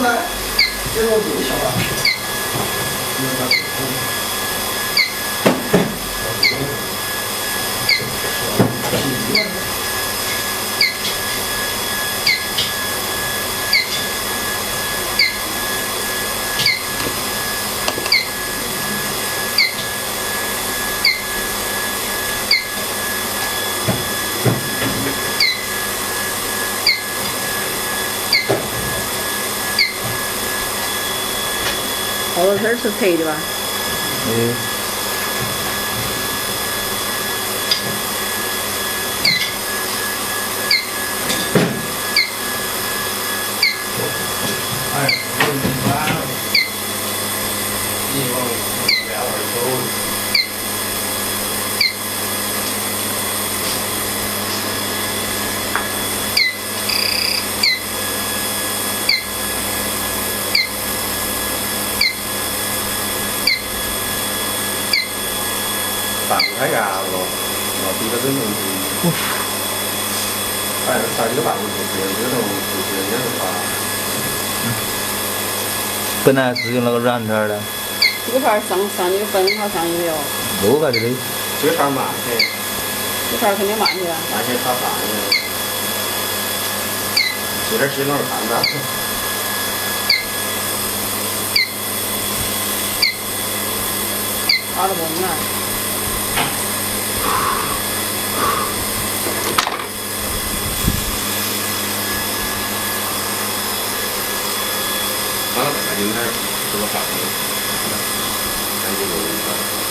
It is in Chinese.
来，这个不小了。耗子丝是配的吧？哎，你完了，你往两会走。放开牙了，我比个这种东西，哎，啥就办不出去，这种就是也是怕。本来是用那个软片的。这个盘上那个分好像也有。有吧这里？这盘慢些。这盘肯定慢些。慢些炒饭的。这点心脑看着。炒的不难。完了，赶紧点这个饭，赶紧弄一下。